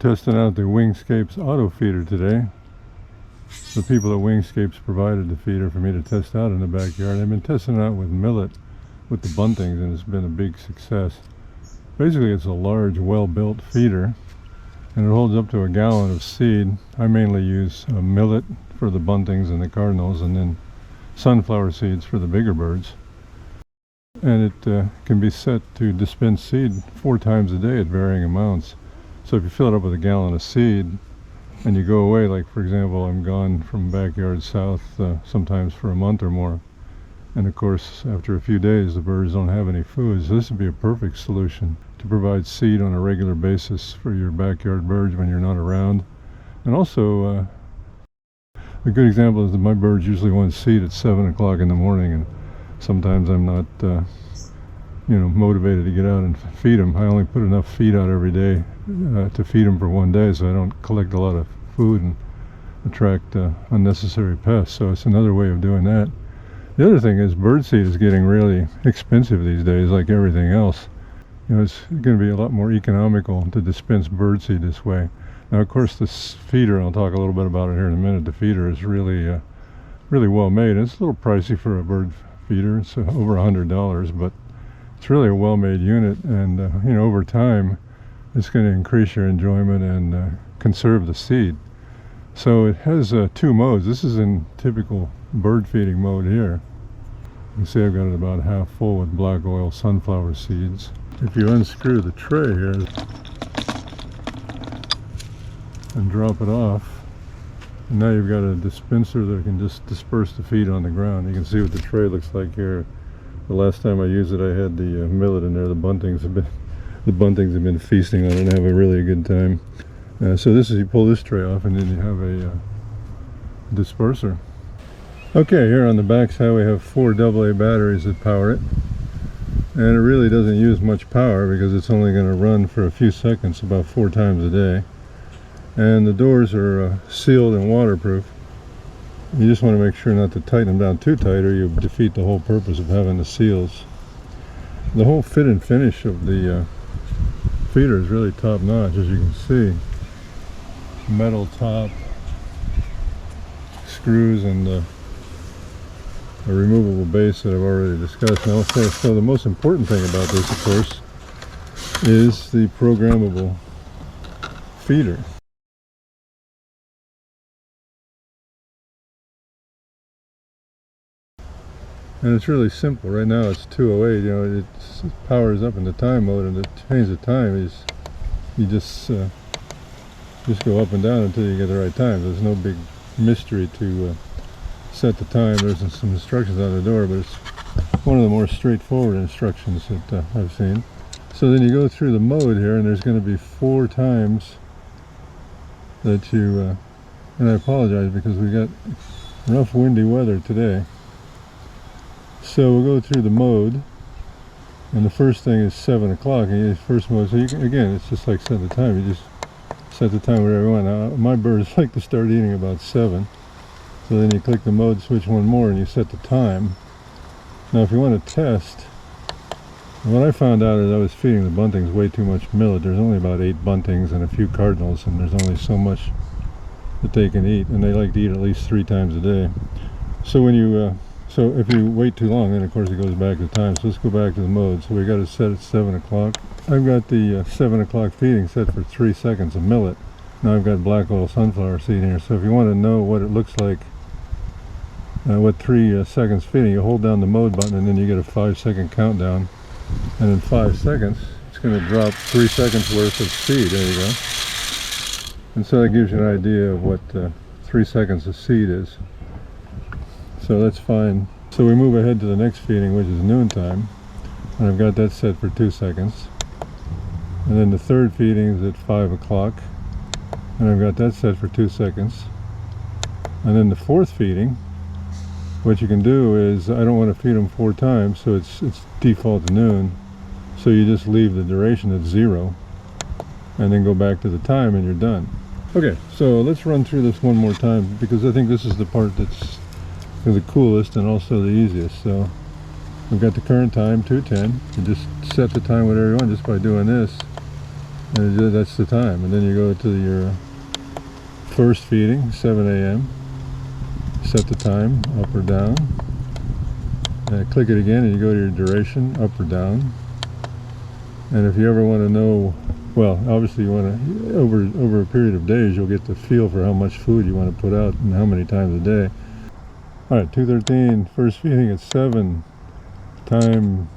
Testing out the Wingscapes AutoFeeder today. The people at Wingscapes provided the feeder for me to test out in the backyard. I've been testing it out with millet with the buntings, and it's been a big success. Basically, it's a large, well-built feeder, and it holds up to a gallon of seed. I mainly use millet for the buntings and the cardinals, and then sunflower seeds for the bigger birds. And it can be set to dispense seed 4 times a day at varying amounts. So if you fill it up with a gallon of seed and you go away, like for example, I'm gone from backyard south sometimes for a month or more, and of course after a few days the birds don't have any food, so this would be a perfect solution to provide seed on a regular basis for your backyard birds when you're not around. And also a good example is that my birds usually want seed at 7 o'clock in the morning, and sometimes I'm not motivated to get out and feed them. I only put enough feed out every day to feed them for one day, so I don't collect a lot of food and attract unnecessary pests. So it's another way of doing that. The other thing is birdseed is getting really expensive these days, like everything else. It's going to be a lot more economical to dispense birdseed this way. Now, of course, this feeder, I'll talk a little bit about it here in a minute. The feeder is really well made. It's a little pricey for a bird feeder. It's over $100, but it's really a well-made unit, and over time it's going to increase your enjoyment and conserve the seed. So it has 2 modes. This is in typical bird feeding mode here. You can see I've got it about half full with black oil sunflower seeds. If you unscrew the tray here and drop it off, and now you've got a dispenser that can just disperse the feed on the ground. You can see what the tray looks like here. The last time I used it, I had the millet in there. The buntings have been feasting on it and have a really good time. So this is, you pull this tray off, and then you have a disperser. Okay, here on the backside we have 4 AA batteries that power it, and it really doesn't use much power because it's only going to run for a few seconds, about 4 times a day. And the doors are sealed and waterproof. You just want to make sure not to tighten them down too tight, or you defeat the whole purpose of having the seals. The whole fit and finish of the feeder is really top notch, as you can see. Metal top, screws, and a removable base that I've already discussed. Now, so the most important thing about this, of course, is the programmable feeder. And it's really simple. Right now it's 208. It powers up in the time mode, and to change the time is you just go up and down until you get the right time. There's no big mystery to set the time. There's some instructions on the door, but it's one of the more straightforward instructions that I've seen. So then you go through the mode here, and there's going to be 4 times that you and I apologize because we got rough windy weather today. So we'll go through the mode, and the first thing is 7 o'clock, and you first mode, so you can, again, it's just like set the time. You just set the time wherever you want. Now, my birds like to start eating about 7, so then you click the mode switch one more and you set the time. Now if you want to test, what I found out is I was feeding the buntings way too much millet. There's only about 8 buntings and a few cardinals, and there's only so much that they can eat, and they like to eat at least 3 times a day. So when you so if you wait too long, then of course it goes back to time. So let's go back to the mode. So we got it set at 7 o'clock. I've got the 7 o'clock feeding set for 3 seconds of millet. Now I've got black oil sunflower seed here. So if you want to know what it looks like, what 3 seconds feeding, you hold down the mode button, and then you get a 5-second countdown. And in 5 seconds, it's going to drop 3 seconds worth of seed. There you go. And so that gives you an idea of what 3 seconds of seed is. So that's fine. So we move ahead to the next feeding, which is noontime, and I've got that set for 2 seconds. And then the third feeding is at 5 o'clock, and I've got that set for 2 seconds. And then the fourth feeding, what you can do is, I don't want to feed them 4 times, so it's default to noon. So you just leave the duration at 0, and then go back to the time, and you're done. Okay, so let's run through this one more time, because I think this is the part that's the coolest and also the easiest. So we've got the current time, 2:10. You just set the time whatever you want just by doing this. And that's the time. And then you go to your first feeding, 7 a.m. Set the time, up or down. Click it again and you go to your duration, up or down. And if you ever want to know, well, obviously you want to, over a period of days, you'll get the feel for how much food you want to put out and how many times a day. All right, 2:13, first feeding at 7, time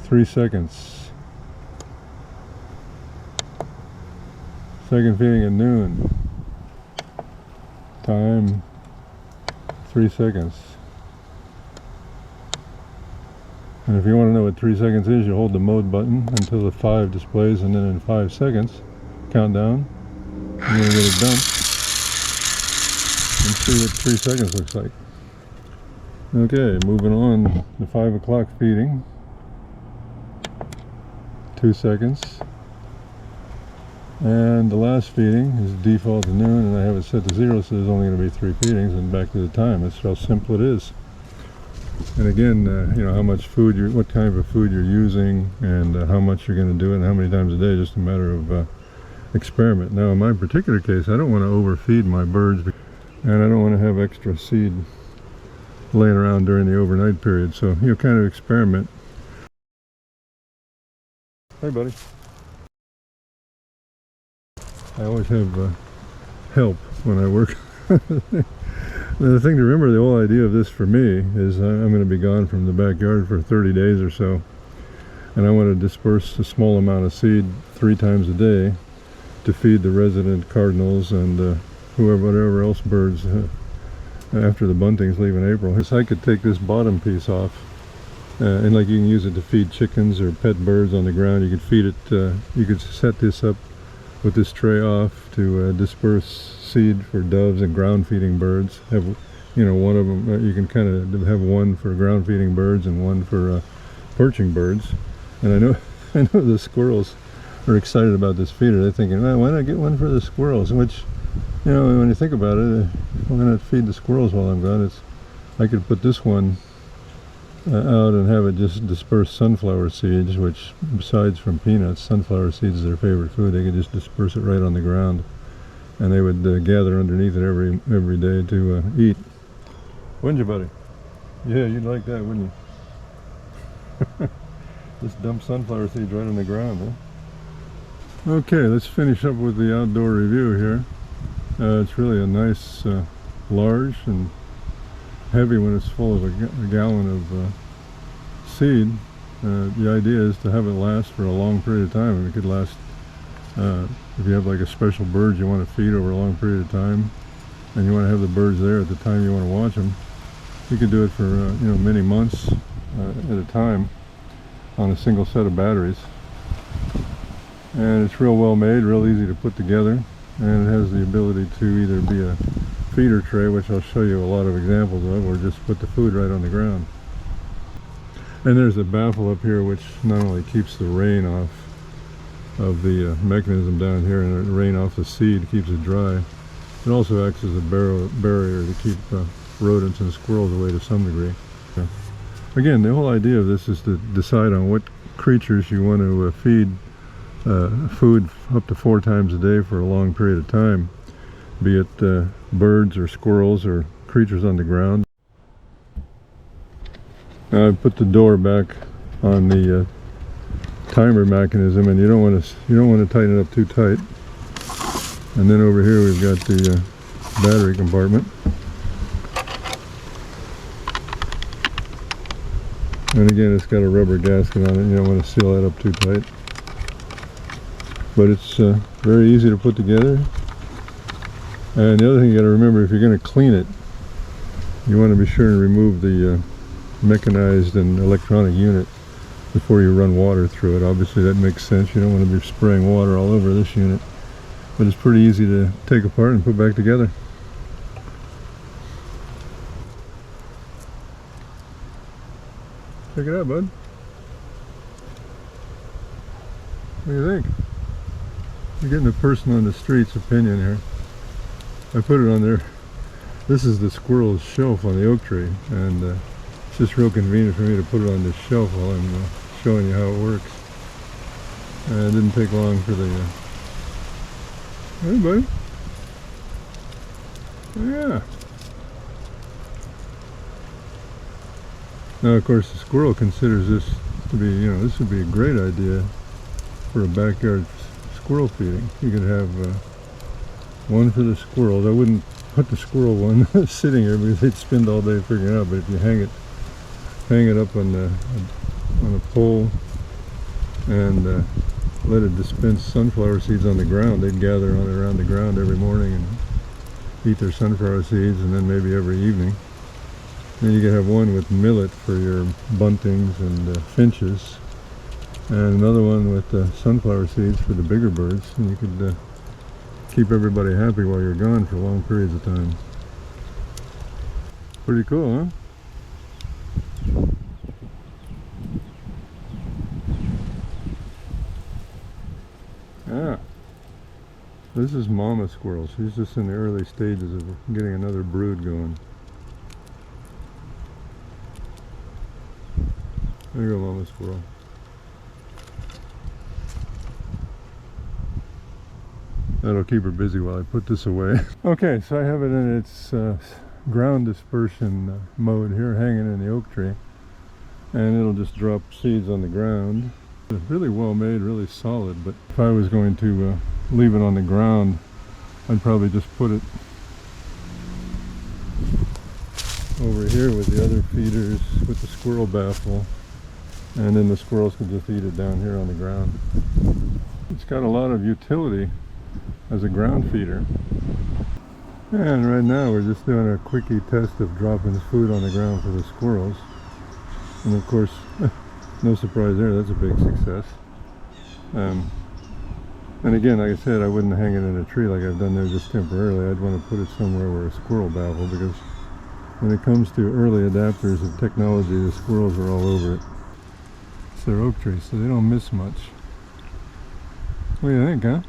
3 seconds. Second feeding at noon, time 3 seconds. And if you want to know what 3 seconds is, you hold the mode button until the 5 displays, and then in 5 seconds, count down, you're going to get it done, and see what 3 seconds looks like. Okay, moving on, the 5 o'clock feeding, 2 seconds, and the last feeding is default to noon, and I have it set to 0, so there's only going to be 3 feedings, and back to the time. That's how simple it is. And again, you know, how much food what kind of food you're using, and how much you're going to do it, and how many times a day, just a matter of experiment. Now, in my particular case, I don't want to overfeed my birds, and I don't want to have extra seed laying around during the overnight period. So, you know, kind of experiment. Hey, buddy. I always have help when I work. The thing to remember, the whole idea of this for me is I'm going to be gone from the backyard for 30 days or so, and I want to disperse a small amount of seed 3 times a day to feed the resident cardinals and whatever else birds after the buntings leave in April. So I could take this bottom piece off, and like you can use it to feed chickens or pet birds on the ground. You could feed it, you could set this up with this tray off to disperse seed for doves and ground feeding birds. Have, you know, one of them, you can kind of have one for ground feeding birds and one for perching birds. And I know the squirrels are excited about this feeder. They're thinking, well, why not get one for the squirrels? Which, you know, when you think about it, why not feed the squirrels while I'm gone? I could put this one out and have it just disperse sunflower seeds, which besides from peanuts, sunflower seeds is their favorite food. They could just disperse it right on the ground, and they would gather underneath it every day to eat. Wouldn't you, buddy? Yeah, you'd like that, wouldn't you? Just dump sunflower seeds right on the ground, huh? Okay, let's finish up with the outdoor review here. It's really a nice, large and heavy when it's full of a gallon of seed. The idea is to have it last for a long period of time, and it could last, if you have like a special bird you want to feed over a long period of time, and you want to have the birds there at the time you want to watch them, you could do it for you know, many months at a time on a single set of batteries. And it's real well made, real easy to put together, and it has the ability to either be a feeder tray, which I'll show you a lot of examples of, or just put the food right on the ground. And there's a baffle up here which not only keeps the rain off of the mechanism down here and the rain off the seed, keeps it dry, it also acts as a barrier to keep rodents and squirrels away to some degree. Again, the whole idea of this is to decide on what creatures you want to feed food up to 4 times a day for a long period of time, be it birds or squirrels or creatures on the ground. Now I put the door back on the timer mechanism, and you don't want to tighten it up too tight. And then over here we've got the battery compartment. And again, it's got a rubber gasket on it. You don't want to seal that up too tight. But it's very easy to put together. And the other thing you got to remember, if you're going to clean it, you want to be sure and remove the mechanized and electronic unit before you run water through it. Obviously that makes sense. You don't want to be spraying water all over this unit. But it's pretty easy to take apart and put back together. Check it out, bud. What do you think? You're getting a person on the street's opinion here. I put it on there. This is the squirrel's shelf on the oak tree, and it's just real convenient for me to put it on this shelf while I'm showing you how it works. It didn't take long for the... Hey, buddy. Yeah. Now, of course, the squirrel considers this to be, this would be a great idea for a backyard squirrel feeding. You could have one for the squirrels. I wouldn't put the squirrel one sitting here because they'd spend all day figuring it out. But if you hang it up on a pole and let it dispense sunflower seeds on the ground, they'd gather on it around the ground every morning and eat their sunflower seeds, and then maybe every evening. Then you could have one with millet for your buntings and finches, and another one with sunflower seeds for the bigger birds, and you could keep everybody happy while you're gone for long periods of time. Pretty cool, huh? Yeah. This is mama squirrel. She's just in the early stages of getting another brood going. There you go, mama squirrel. That'll keep her busy while I put this away. Okay, so I have it in its ground dispersion mode here, hanging in the oak tree. And it'll just drop seeds on the ground. It's really well made, really solid, but if I was going to leave it on the ground, I'd probably just put it over here with the other feeders, with the squirrel baffle, and then the squirrels could just eat it down here on the ground. It's got a lot of utility as a ground feeder. And right now we're just doing a quickie test of dropping food on the ground for the squirrels. And of course, no surprise there, that's a big success. And again, like I said, I wouldn't hang it in a tree like I've done there just temporarily. I'd want to put it somewhere where a squirrel baffle, because when it comes to early adapters of technology, the squirrels are all over it. It's their oak tree, so they don't miss much. What do you think, huh?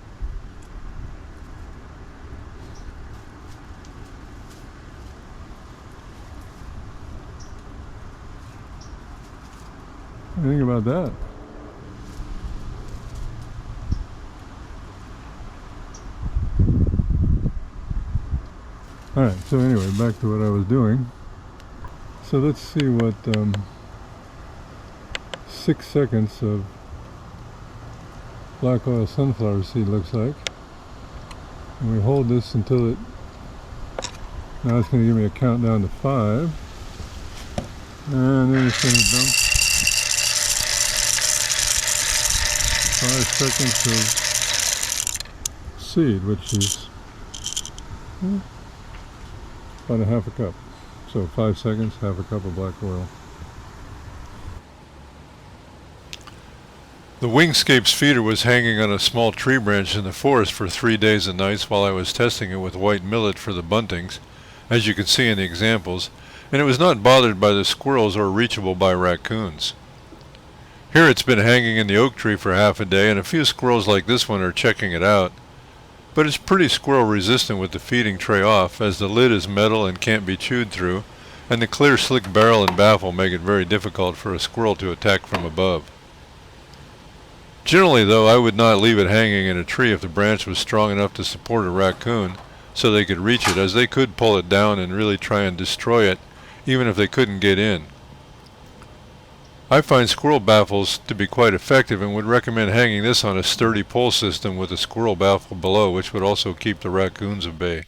What do you think about that? Alright, so anyway, back to what I was doing. So let's see what 6 seconds of black oil sunflower seed looks like. And we hold this until it, now it's going to give me a countdown to 5. And then it's going to dump 5 seconds of seed, which is about a half a cup. So 5 seconds, half a cup of black oil. The Wingscapes feeder was hanging on a small tree branch in the forest for 3 days and nights while I was testing it with white millet for the buntings, as you can see in the examples, and it was not bothered by the squirrels or reachable by raccoons. Here it's been hanging in the oak tree for half a day, and a few squirrels like this one are checking it out. But it's pretty squirrel resistant with the feeding tray off, as the lid is metal and can't be chewed through, and the clear slick barrel and baffle make it very difficult for a squirrel to attack from above. Generally though, I would not leave it hanging in a tree if the branch was strong enough to support a raccoon so they could reach it, as they could pull it down and really try and destroy it even if they couldn't get in. I find squirrel baffles to be quite effective and would recommend hanging this on a sturdy pole system with a squirrel baffle below, which would also keep the raccoons at bay.